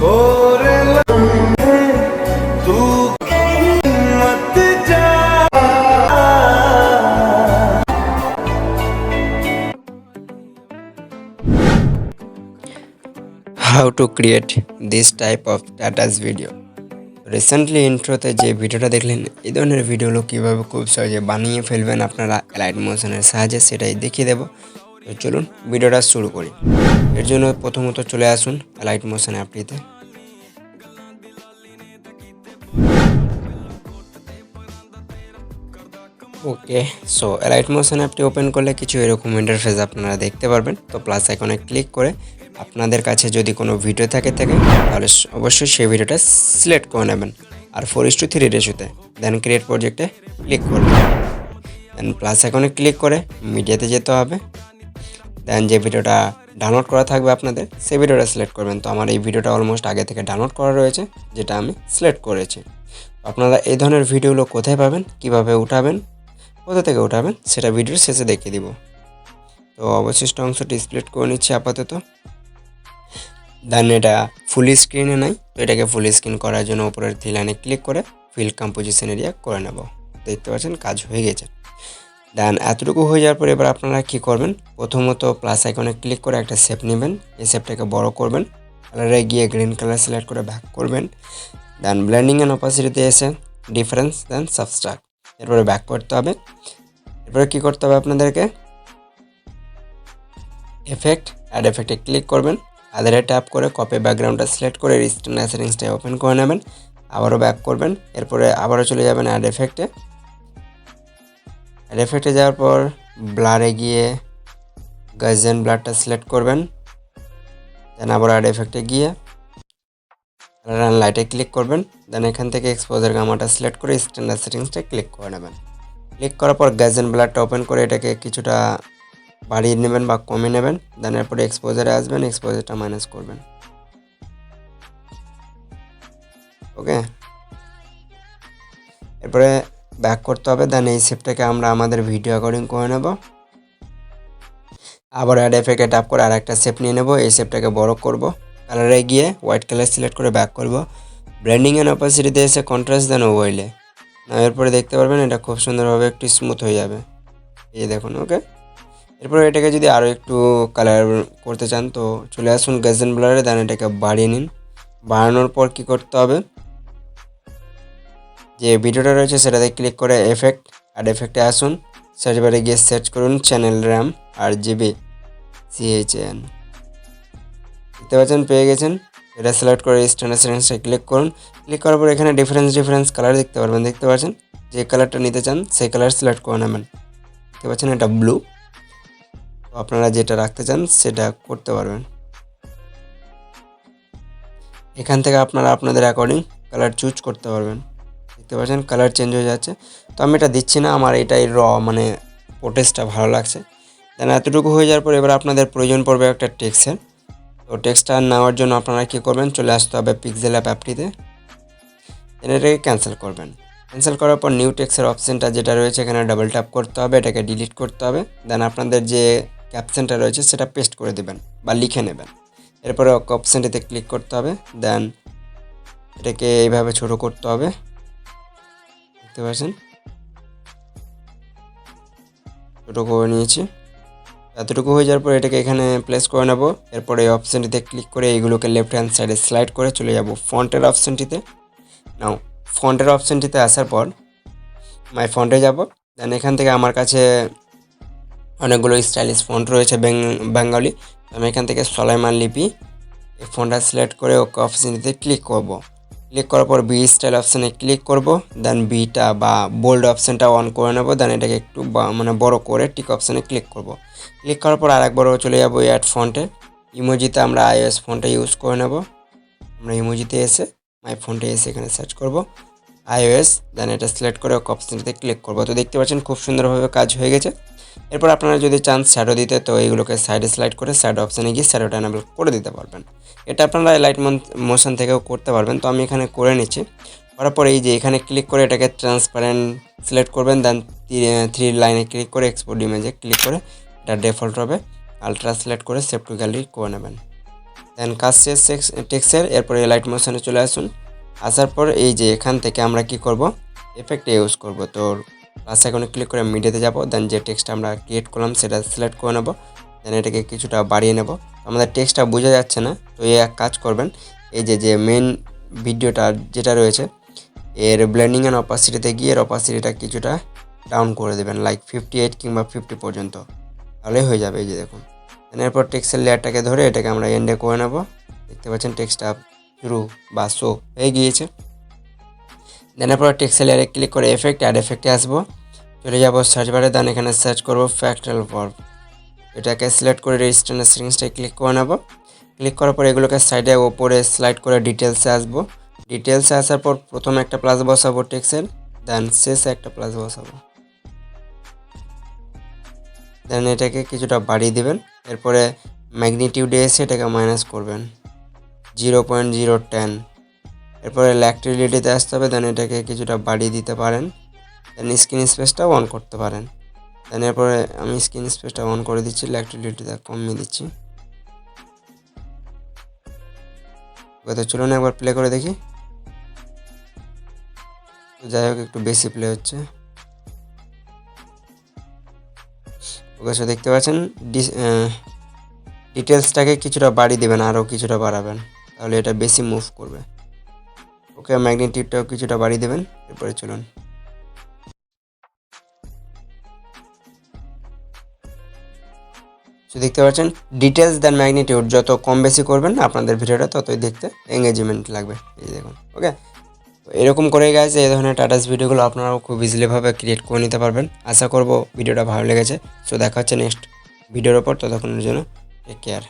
How to create this type of status video. Recently ইন্ট্রোতে যে ভিডিওটা দেখলেন, এই ধরনের ভিডিওগুলো কীভাবে খুব সহজে বানিয়ে ফেলবেন আপনারা অ্যালাইড মোশনের সাহায্যে সেটাই দেখিয়ে দেবো। তো চলুন ভিডিওটা শুরু করি। এর জন্য প্রথমত চলে আসুন অ্যালাইড মোশন অ্যাপটিতে। ওকে, সো অ্যালাইড মোশন অ্যাপটি ওপেন করলে কিছু এরকম ইন্টারফেস আপনারা দেখতে পারবেন। তো প্লাস আইকনে ক্লিক করে আপনাদের কাছে যদি কোনো ভিডিও থাকে তাহলে অবশ্যই সেই ভিডিওটা সিলেক্ট করে নেবেন আর 4:3 রেশিওতে। দেন ক্রিয়েট প্রজেক্টে ক্লিক করবেন। দেন প্লাস আইকনে ক্লিক করে মিডিয়াতে যেতে হবে। দেন যে ভিডিওটা ডাউনলোড করা থাকবে আপনাদের, সেই ভিডিওটা সিলেক্ট করবেন। তো আমার এই ভিডিওটা অলমোস্ট আগে থেকে ডাউনলোড করা রয়েছে, যেটা আমি সিলেক্ট করেছি। আপনারা এই ধরনের ভিডিওগুলো কোথায় পাবেন, কিভাবে উঠাবেন, কোথা থেকে উঠাবেন, সেটা ভিডিওর শেষে দেখিয়ে দিব। তো অবশিষ্ট অংশটি স্প্লিট করে নিচ্ছি আপাতত। দেন এটা ফুল স্ক্রিনে নাই, তো এটাকে ফুল স্ক্রিন করার জন্য উপরের 3 লাইনে ক্লিক করে ফিল কম্পোজিশন এরিয়া করে নেব। দেখতে পাচ্ছেন কাজ হয়ে গেছে। দেন এতটুকু হয়ে যাওয়ার পর এবার আপনারা কী করবেন, প্রথমত প্লাস আইকনে ক্লিক করে একটা শেপ নেবেন। এই শেপটাকে বড় করবেন, কালারে গিয়ে গ্রিন কালার সিলেক্ট করে ব্যাক করবেন। দেন ব্লেন্ডিং অ্যান্ড অপাসিটিতে এসে ডিফারেন্স, দেন সাবস্ট্রাক্ট, এরপরে ব্যাক করতে হবে। এরপরে কী করতে হবে আপনাদেরকে, এফেক্ট, অ্যাড এফেক্টে ক্লিক করবেন। আদারে ট্যাপ করে কপি ব্যাকগ্রাউন্ডটা সিলেক্ট করে রিস্টোর সেটিংসটা ওপেন করে নেবেন। আবারও ব্যাক করবেন, এরপরে আবারও চলে যাবেন অ্যাড এফেক্টে। অ্যাড এফেক্টে যাওয়ার পর ব্লারে গিয়ে গাজেন ব্লারটা সিলেক্ট করবেন। দেন আবার অ্যাড এফেক্টে গিয়ে রান লাইটে ক্লিক করবেন। দেন এখান থেকে এক্সপোজার গামাটা সিলেক্ট করে স্ট্যান্ডার্ড সেটিংসটা ক্লিক করে নেবেন। ক্লিক করার পর গাজেন ব্লারটা ওপেন করে এটাকে কিছুটা বাড়িয়ে নেবেন বা কমিয়ে নেবেন। দেন এরপরে এক্সপোজারে আসবেন, এক্সপোজারটা মাইনাস করবেন। ওকে, এরপরে ব্যাক করতে হবে। দেন এই শেপটাকে আমরা আমাদের ভিডিও অ্যাকর্ডিং করে নেব। আবার অ্যাড এফেক্টে ট্যাপ করে আর একটা শেপ নিয়ে নেব। এই শেপটাকে বড় করব, কালারে গিয়ে হোয়াইট কালার সিলেক্ট করে ব্যাক করব। ব্লেন্ডিং অ্যান্ড অপাসিটিতে এসে কন্ট্রাস্ট, দেন ওভারলে। এরপরে দেখতে পারবেন এটা খুব সুন্দরভাবে একটু স্মুথ হয়ে যাবে, এই দেখুন। ওকে, এরপরে এটাকে যদি আরও একটু কালার করতে চান তো চলে আসুন গাজেন ব্লারে। দেন এটাকে বাড়িয়ে নিন। বাড়ানোর পর কি করতে হবে, যে ভিডিওটা রয়েছে সেটাতে ক্লিক করে এফেক্ট, অ্যাড এফেক্টে আসুন। সার্চ বারে গিয়ে সার্চ করুন চ্যানেল র্যাম আর জিবি CHN। দেখতে পাচ্ছেন পেয়ে গেছেন। এটা সিলেক্ট করে স্ট্যান্ডার্ড সেটিংসে ক্লিক করুন। ক্লিক করার পর এখানে ডিফারেন্স কালার দেখতে পারবেন। দেখতে পাচ্ছেন যে কালারটা নিতে চান সেই কালার সিলেক্ট করে নেবেন। দেখতে পাচ্ছেন এটা ব্লু। তো আপনারা যেটা রাখতে চান সেটা করতে পারবেন। এখান থেকে আপনারা আপনাদের অ্যাকর্ডিং কালার চুজ করতে পারবেন। দেখতে পাচ্ছেন কালার চেঞ্জ হয়ে যাচ্ছে। তো আমি এটা দিচ্ছি না, আমার এটাই মানে প্রোটেস্টটা ভালো লাগছে। দেন এতটুকু হয়ে যাওয়ার পর এবার আপনাদের প্রয়োজন পড়বে একটা টেক্সটের। তো টেক্সটটা নেওয়ার জন্য আপনারা কী করবেন, চলে আসতে হবে পিক্সেল অ্যাপটিতে। দেন এটাকে ক্যান্সেল করবেন। ক্যান্সেল করার পর নিউ টেক্সটের অপশানটা যেটা রয়েছে এখানে ডাবল ট্যাপ করতে হবে, এটাকে ডিলিট করতে হবে। দেন আপনাদের যে ক্যাপশনটা রয়েছে সেটা পেস্ট করে দেবেন বা লিখে নেবেন। এরপরে অপশানটিতে ক্লিক করতে হবে। দেন এটাকে এইভাবে ছোট করতে হবে, দেখতে পাচ্ছেন ছোটো করে নিয়েছি। এতটুকু হয়ে যাওয়ার পর এটাকে এখানে প্লেস করে নেব। এরপরে এই অপশানটিতে ক্লিক করে এইগুলোকে লেফট হ্যান্ড সাইডে স্লাইড করে চলে যাব ফন্টের অপশানটিতে। নাও ফন্টের অপশানটিতে আসার পর মাই ফন্টে যাব। দেন এখান থেকে আমার কাছে অনেকগুলো স্টাইলিশ ফন্ট রয়েছে বেঙ্গলি। আমি এখান থেকে সলাইমান লিপি এই ফন্টটা সিলেক্ট করে ওকে অপশানটিতে ক্লিক করব। ক্লিক করার পর বি স্টাইল অপশানে ক্লিক করব। দেন বিটা বা বোল্ড অপশানটা অন করে নেব। দেন এটাকে একটু বড় করে টিক অপশানে ক্লিক করব। ক্লিক করার পর আরেকবারও চলে যাব অ্যাড ফন্টে। ইমোজিতে আমরা iOS ফন্টটা ইউজ করে নেব। আমরা ইমোজিতে এসে মাই ফন্টে এসে এখানে সার্চ করব iOS। দেন এটা সিলেক্ট করে ওকে অপশানটিতে ক্লিক করব। তো দেখতে পাচ্ছেন খুব সুন্দরভাবে কাজ হয়ে গেছে। এরপর আপনারা যদি চান শ্যাডো দিতে তো এইগুলোকে সাইডে স্লাইড করে শ্যাডো অপশানে গিয়ে শ্যাডোটা এনেবল করে দিতে পারবেন। এটা আপনারা লাইট মোশন থেকেও করতে পারবেন। তো আমি এখানে করে নিচ্ছি। করার পরে এই যে এখানে ক্লিক করে এটাকে ট্রান্সপারেন্ট সিলেক্ট করবেন। দেন 3 লাইনে ক্লিক করে এক্সপোর্ট ইমেজে ক্লিক করে এটা ডিফল্ট হবে আলট্রা সিলেক্ট করে সেভ টু গ্যালারি করে নেবেন। দেন কাজ শেষ টেক্সের। এরপরে লাইট মোশনে চলে আসুন। আসার পর এই যে এখান থেকে আমরা কি করব, এফেক্ট ইউজ করব। তো প্লাস আইকনে ক্লিক করে মিডিয়াতে যাব। দেন যে টেক্সটটা আমরা ক্রিয়েট করলাম সেটা সিলেক্ট করে নেব। দেন এটাকে কিছুটা বাড়িয়ে নেব। আমাদের টেক্সটটা বোঝা যাচ্ছে না, তো এই এক কাজ করবেন, এই যে মেন ভিডিওটা যেটা রয়েছে এর ব্লেন্ডিং অ্যান্ড অপাসিটিতে গিয়ে এর অপাসিটিটা কিছুটা ডাউন করে দেবেন, লাইক 58 কিংবা 50 পর্যন্ত, তাহলেই হয়ে যাবে। এই যে দেখুন। এরপর টেক্সটের লেয়ারটাকে ধরে এটাকে আমরা এন্ডে করে নেব। দেখতে পাচ্ছেন টেক্সটটা শুরু বা শো হয়ে গিয়েছে। দেন এরপর টেক্সটের লেয়ারে ক্লিক করে এফেক্ট অ্যাড এফেক্টে আসবো। চলে যাব সার্চ বারে। দেন এখানে সার্চ করব ফ্র্যাকটাল ভার্ব। এটাকে সিলেক্ট করে রেজিস্ট্যান্স সেটিংসটাই ক্লিক করে নেব। ক্লিক করার পর এগুলোকে সাইডে ওপরে স্লাইড করে ডিটেলসে আসবো। ডিটেলসে আসার পর প্রথমে একটা প্লাস বসাবো টেক্সের, দেন শেষে একটা প্লাস বসাবো। দেন এটাকে কিছুটা বাড়িয়ে দেবেন। এরপরে ম্যাগনিটিউডে এসে এটাকে মাইনাস করবেন 0.010। এরপরে ল্যাকটিলিটিতে আসতে হবে। দেন এটাকে কিছুটা বাড়িয়ে দিতে পারেন। দেন স্ক্রিন স্পেসটাও অন করতে পারেন। দেন এরপরে আমি স্ক্রিন স্পেসটা অন করে দিচ্ছি, ল্যাকটিলিটিটা কমিয়ে দিচ্ছি। তো চলুন একবার প্লে করে দেখি। তো যাই হোক, একটু বেশি প্লে হচ্ছে। ওকে, সো দেখতে পাচ্ছেন ডিটেলসটাকে কিছুটা বাড়িয়ে দেবেন, আরও কিছুটা বাড়াবেন, তাহলে এটা বেশি মুভ করবে। ওকে, ম্যাগনিটিউডটাও কিছুটা বাড়িয়ে দেবেন। এরপরে চলুন। তো দেখতে পাচ্ছেন ডিটেলস দেন ম্যাগনিটিউড যত কম বেশি করবেন আপনাদের ভিডিওটা ততই দেখতে এঙ্গেজমেন্ট লাগবে। এই যে দেখুন। ওকে, তো এরকম করে গাইজ এই ধরনের টাটাস ভিডিওগুলো আপনারাও খুব ইজিলিভাবে ক্রিয়েট করে নিতে পারবেন। আশা করব ভিডিওটা ভালো লেগেছে। সো দেখা হচ্ছে নেক্সট ভিডিওর ওপর। ততক্ষণের জন্য টেক কেয়ার।